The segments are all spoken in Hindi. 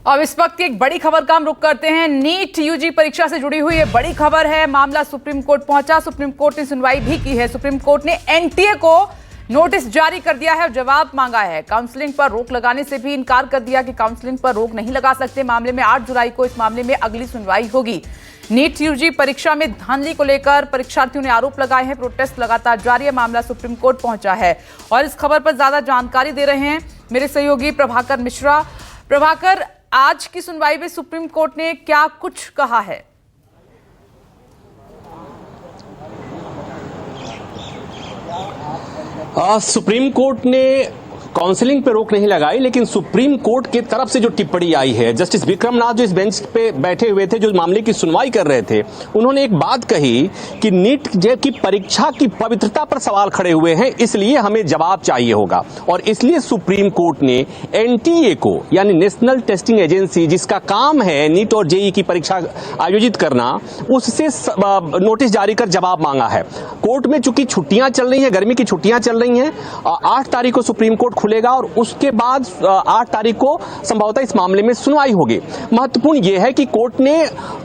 अब इस वक्त एक बड़ी खबर का हम रुख करते हैं। नीट यूजी परीक्षा से जुड़ी हुई ये बड़ी खबर है। मामला सुप्रीम कोर्ट पहुंचा, सुप्रीम कोर्ट ने सुनवाई भी की है। सुप्रीम कोर्ट ने एनटीए को नोटिस जारी कर दिया है और जवाब मांगा है। काउंसलिंग पर रोक लगाने से भी इनकार कर दिया कि काउंसलिंग पर रोक नहीं लगा सकते। मामले में 8 जुलाई को इस मामले में अगली सुनवाई होगी। नीट यूजी परीक्षा में धांधली को लेकर परीक्षार्थियों ने आरोप लगाए हैं। प्रोटेस्ट लगातार जारी है। मामला सुप्रीम कोर्ट पहुंचा है और इस खबर पर ज्यादा जानकारी दे रहे हैं मेरे सहयोगी प्रभाकर मिश्रा। प्रभाकर, आज की सुनवाई में सुप्रीम कोर्ट ने क्या कुछ कहा है? सुप्रीम कोर्ट ने काउंसलिंग पे रोक नहीं लगाई, लेकिन सुप्रीम कोर्ट की तरफ से जो टिप्पणी आई है, जस्टिस विक्रमनाथ जो इस बेंच पे बैठे हुए थे, जो मामले की सुनवाई कर रहे थे, उन्होंने एक बात कही कि नीट की परीक्षा की पवित्रता पर सवाल खड़े हुए हैं, इसलिए हमें जवाब चाहिए होगा। और इसलिए सुप्रीम कोर्ट ने एनटीए को, यानी नेशनल टेस्टिंग एजेंसी, जिसका काम है नीट और जेईई की परीक्षा आयोजित करना, उससे नोटिस जारी कर जवाब मांगा है। कोर्ट में चूंकि छुट्टियां चल रही हैं, गर्मी की छुट्टियां चल रही हैं, 8 तारीख को सुप्रीम कोर्ट खुलेगा और उसके बाद 8 तारीख को संभवतः इस मामले में सुनवाई होगी। महत्वपूर्ण यह है कि कोर्ट ने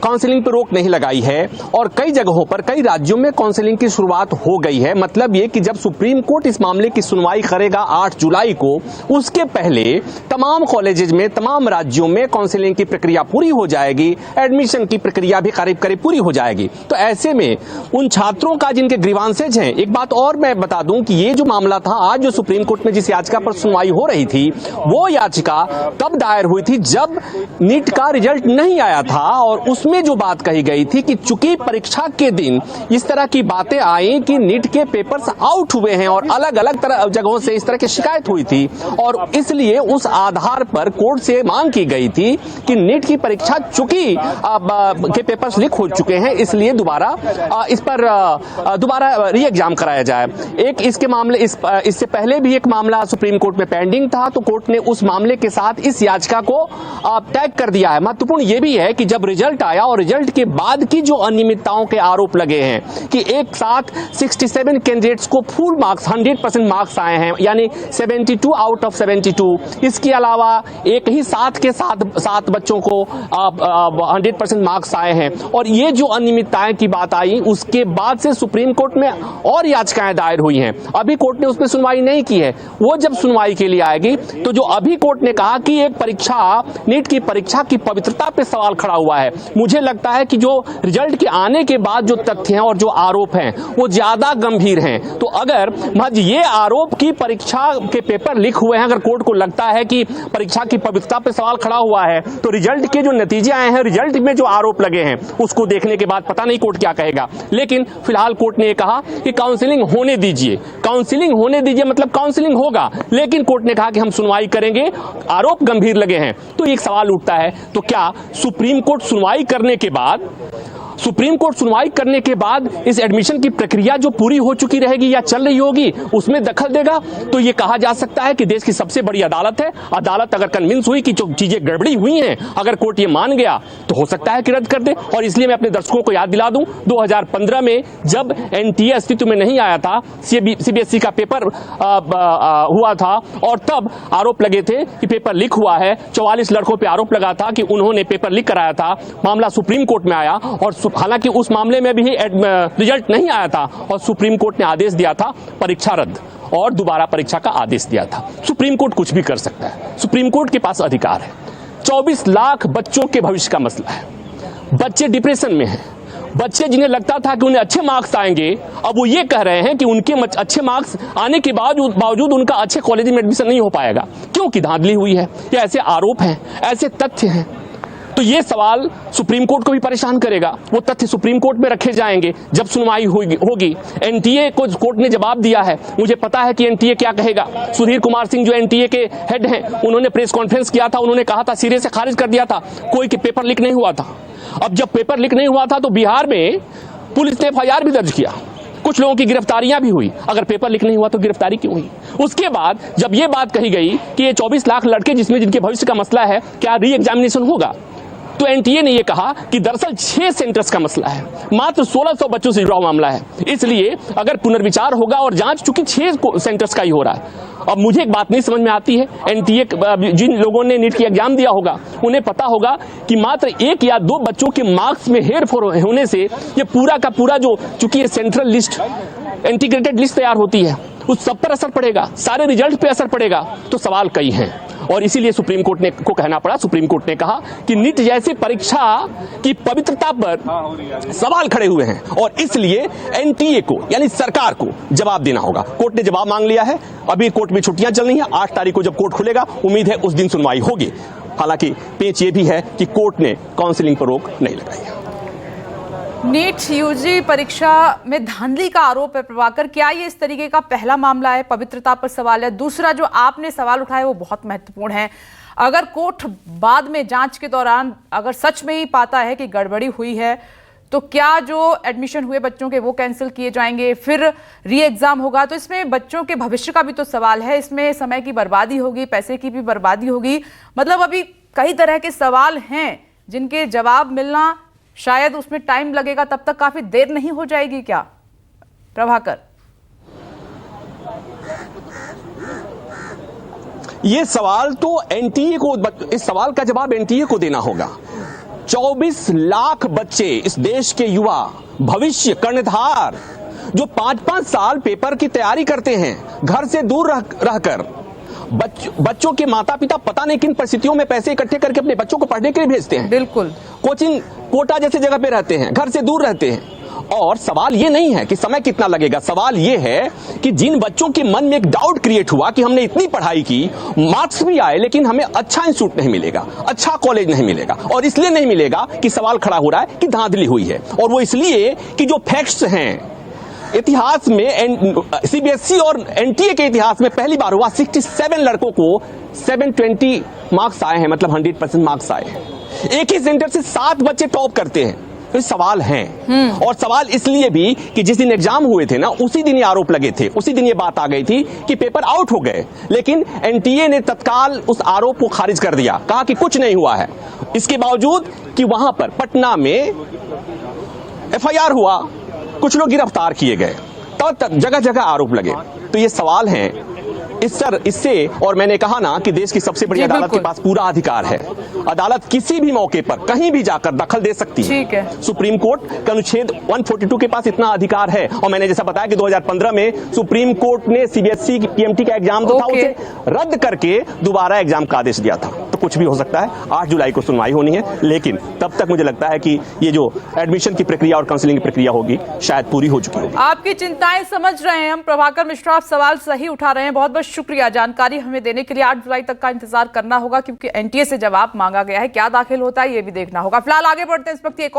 काउंसलिंग पर रोक नहीं लगाई है और कई जगहों पर, कई राज्यों में काउंसलिंग की शुरुआत हो गई है। मतलब यह कि जब सुप्रीम कोर्ट इस मामले की सुनवाई करेगा 8 जुलाई को, उसके पहले तमाम कॉलेजेस में, तमाम राज्यों में काउंसलिंग की प्रक्रिया पूरी हो जाएगी, एडमिशन की प्रक्रिया भी करीब करीब पूरी हो जाएगी। तो ऐसे में उन छात्रों का जिनके ग्रीवांसेज हैं, एक बात और मैं बता दूं कि ये जो मामला था, आज जो सुप्रीम कोर्ट में जिस याचिका पर सुनवाई हो रही थी, वो याचिका तब दायर हुई थी जब नीट का रिजल्ट नहीं आया था और उसमें जो बात कही गई थी कि चूंकि परीक्षा के दिन इस तरह की बातें आई कि नीट के पेपर्स आउट हुए हैं और अलग अलग तरह जगहों से इस तरह की शिकायत हुई थी, और इसलिए उस आधार पर कोर्ट से मांग की गई थी कि नीट की परीक्षा चूंकि के पेपर्स लीक हो चुके हैं, इसलिए दोबारा इस पर दोबारा री एग्जाम कराया जाए। एक इसके मामले इससे पहले भी एक मामला सुप्रीम कोर्ट में पेंडिंग था, तो कोर्ट ने उस मामले के साथ इस याचिका को टैग कर दिया है। महत्वपूर्ण यह भी है कि जब रिजल्ट आया और रिजल्ट के बाद की जो अनियमितताओं के आरोप लगे हैं कि एक साथ 67 कैंडिडेट्स को फुल मार्क्स 100% मार्क्स आए हैं, यानी 72 आउट ऑफ 72। इसके अलावा एक ही साथ के सात बच्चों को 100% मार्क्स आए हैं। और ये जो अनियमितताएं की बात आई, उसके बाद से सुप्रीम कोर्ट में और याचिकाएं दायर हुई हैं। अभी कोर्ट ने उस पर सुनवाई नहीं की है। वो जब सुनवाई के लिए आएगी तो जो अभी कोर्ट ने कहा कि एक परीक्षा, नीट की परीक्षा की पवित्रता पे सवाल खड़ा हुआ है, मुझे लगता है कि जो रिजल्ट के आने के बाद जो तथ्य हैं और जो आरोप हैं वो ज्यादा गंभीर हैं। तो अगर महज ये आरोप की परीक्षा के पेपर लीक हुए हैं, अगर कोर्ट को लगता है कि परीक्षा की पवित्रता पे सवाल खड़ा हुआ है, तो रिजल्ट के जो नतीजे आए हैं, रिजल्ट में जो आरोप लगे हैं, उसको देखने के बाद पता नहीं कोर्ट क्या कहेगा। लेकिन फिलहाल कोर्ट ने कहा कि काउंसलिंग होने दीजिए, काउंसलिंग होने दीजिए, मतलब काउंसलिंग होगा, लेकिन कोर्ट ने कहा कि हम सुनवाई करेंगे, आरोप गंभीर लगे हैं। तो एक सवाल उठता है, तो क्या सुप्रीम कोर्ट सुनवाई करने के बाद इस एडमिशन की प्रक्रिया जो पूरी हो चुकी रहेगी या चल रही होगी, उसमें दखल देगा? तो यह कहा जा सकता है कि देश की सबसे बड़ी अदालत है। अदालत अगर कन्विंस हुई कि जो चीजें गड़बड़ी हुई हैं, अगर कोर्ट ये मान गया, तो हो सकता है कि रद्द कर दे। और इसलिए मैं अपने दर्शकों को याद दिला दूं, 2015 में जब एनटीए अस्तित्व में नहीं आया था, सीबीएसई का पेपर हुआ था और तब आरोप लगे थे कि पेपर लीक हुआ है। 44 लड़कों पर आरोप लगा था कि उन्होंने पेपर लीक कराया था। मामला सुप्रीम कोर्ट में आया और हालांकि उस मामले में भी रिजल्ट नहीं आया था और सुप्रीम कोर्ट ने आदेश दिया था परीक्षा रद्द, और दोबारा परीक्षा का आदेश दिया था। सुप्रीम कोर्ट कुछ भी कर सकता है, सुप्रीम कोर्ट के पास अधिकार है। 24 लाख बच्चों के भविष्य का मसला है। बच्चे डिप्रेशन में हैं, बच्चे जिन्हें लगता था कि उन्हें अच्छे मार्क्स आएंगे, अब वो ये कह रहे हैं कि उनके अच्छे मार्क्स आने के बावजूद उनका अच्छे कॉलेज में एडमिशन नहीं हो पाएगा, क्योंकि धांधली हुई है। या ऐसे आरोप हैं, ऐसे तथ्य हैं। तो ये सवाल सुप्रीम कोर्ट को भी परेशान करेगा। वो तथ्य सुप्रीम कोर्ट में रखे जाएंगे जब सुनवाई होगी। एनटीए को कोर्ट ने जवाब दिया है, मुझे पता है कि एनटीए क्या कहेगा। सुधीर कुमार सिंह जो एनटीए के हेड हैं, उन्होंने प्रेस कॉन्फ्रेंस किया था, उन्होंने कहा था, सिरे से खारिज कर दिया था, कोई पेपर लीक नहीं हुआ था। अब जब पेपर लीक नहीं हुआ था तो बिहार में पुलिस ने FIR भी दर्ज किया, कुछ लोगों की गिरफ्तारियां भी हुई। अगर पेपर लीक नहीं हुआ तो गिरफ्तारी क्यों हुई? उसके बाद जब ये बात कही गई कि ये 24 लाख लड़के जिसमें जिनके भविष्य का मसला है, क्या री एग्जामिनेशन होगा, तो एनटीए ने यह कहा कि दरअसल 6 सेंटर्स का मसला है, मात्र 1600 बच्चों से जुड़ा हुआ मामला है, इसलिए अगर पुनर्विचार होगा और जांच चूंकि 6 सेंटर्स का ही हो रहा है। अब मुझे एक बात नहीं समझ में आती है, एनटीए जिन लोगों ने नीट की एग्जाम दिया होगा उन्हें पता होगा कि मात्र 1 या 2 बच्चों के मार्क्स में हेरफेर होने से ये पूरा का पूरा जो चूंकि ये सेंट्रल लिस्ट इंटीग्रेटेड लिस्ट तैयार होती है उस सब पर असर पड़ेगा, सारे रिजल्ट पे असर पड़ेगा। तो सवाल कई हैं और इसीलिए सुप्रीम कोर्ट ने को कहना पड़ा। सुप्रीम कोर्ट ने कहा कि नीट जैसी परीक्षा की पवित्रता पर सवाल खड़े हुए हैं और इसलिए एनटीए को यानी सरकार को जवाब देना होगा। कोर्ट ने जवाब मांग लिया है। अभी कोर्ट में छुट्टियां चल रही हैं, 8 तारीख को जब कोर्ट खुलेगा उम्मीद है उस दिन सुनवाई होगी। हालांकि पेच ये भी है कि कोर्ट ने काउंसलिंग पर रोक नहीं लगाई है। नीट यूजी परीक्षा में धांधली का आरोप है प्रभाकर, क्या ये इस तरीके का पहला मामला है? पवित्रता पर सवाल है। दूसरा जो आपने सवाल उठाया वो बहुत महत्वपूर्ण है। अगर कोर्ट बाद में जांच के दौरान अगर सच में ही पाता है कि गड़बड़ी हुई है तो क्या जो एडमिशन हुए बच्चों के वो कैंसिल किए जाएंगे, फिर री एग्जाम होगा, तो इसमें बच्चों के भविष्य का भी तो सवाल है, इसमें समय की बर्बादी होगी, पैसे की भी बर्बादी होगी। मतलब अभी कई तरह के सवाल हैं जिनके जवाब मिलना शायद उसमें टाइम लगेगा, तब तक काफी देर नहीं हो जाएगी क्या प्रभाकर? ये सवाल तो एनटीए को, इस सवाल का जवाब एनटीए को देना होगा। 24 लाख बच्चे इस देश के युवा भविष्य कर्णधार जो 5-5 साल पेपर की तैयारी करते हैं घर से दूर रहकर, बच्चों के माता पिता पता नहीं किन परिस्थितियों में पैसे इकट्ठे करके अपने बच्चों को पढ़ने के लिए भेजते हैं। बिल्कुल, कोचिंग कोटा जैसे जगह पे रहते हैं, घर से दूर रहते हैं। और सवाल ये नहीं है कि समय कितना लगेगा, सवाल ये है कि जिन बच्चों के मन में एक डाउट क्रिएट हुआ कि हमने इतनी पढ़ाई की, मार्क्स भी आए, लेकिन हमें अच्छा इंस्टीट्यूट नहीं मिलेगा, अच्छा कॉलेज नहीं मिलेगा। और इसलिए नहीं मिलेगा कि सवाल खड़ा हो रहा है कि धांधली हुई है, और वो इसलिए कि जो फैक्ट्स हैं इतिहास में, सीबीएसई और एनटीए के इतिहास में पहली बार हुआ 67 लड़कों को 720 मार्क्स आए हैं, मतलब 100% मार्क्स आए हैं। एक ही सेंटर से 7 बच्चे टॉप करते हैं। तो सवाल हैं, और सवाल इसलिए भी कि जिस दिन एग्जाम हुए थे ना उसी दिन ये आरोप लगे थे, उसी दिन ये बात आ गई थी कि पेपर आउट हो गए, लेकिन एनटीए ने तत्काल उस आरोप को खारिज कर दिया, कहा कि कुछ नहीं हुआ है। इसके बावजूद कि वहां पर पटना में एफआईआर हुआ, कुछ लोग गिरफ्तार किए गए, तब जगह जगह आरोप लगे। तो ये सवाल हैं इससे, और मैंने कहा ना कि देश की सबसे बड़ी अदालत के पास पूरा अधिकार है। अदालत किसी भी मौके पर कहीं भी जाकर दखल दे सकती है। ठीक है। सुप्रीम कोर्ट के अनुच्छेद 142 के पास इतना अधिकार है। और मैंने जैसा बताया कि 2015 में सुप्रीम कोर्ट ने सीबीएसई की पीएमटी का एग्जाम जो था उसे रद्द करके दोबारा एग्जाम का आदेश दिया था। तो कुछ भी हो सकता है। 8 जुलाई को सुनवाई होनी है, लेकिन तब तक मुझे लगता है कि ये जो एडमिशन की प्रक्रिया और काउंसलिंग की प्रक्रिया होगी शायद पूरी हो चुकी होगी। आपकी चिंताएं समझ रहे हैं हम प्रभाकर मिश्रा, आप सवाल सही उठा रहे हैं। बहुत बहुत शुक्रिया जानकारी हमें देने के लिए। 8 जुलाई तक का इंतजार करना होगा क्योंकि एनटीए से जवाब मांगा गया है। क्या दाखिल होता है ये भी देखना होगा। फिलहाल आगे बढ़ते हैं। इस वक्त एक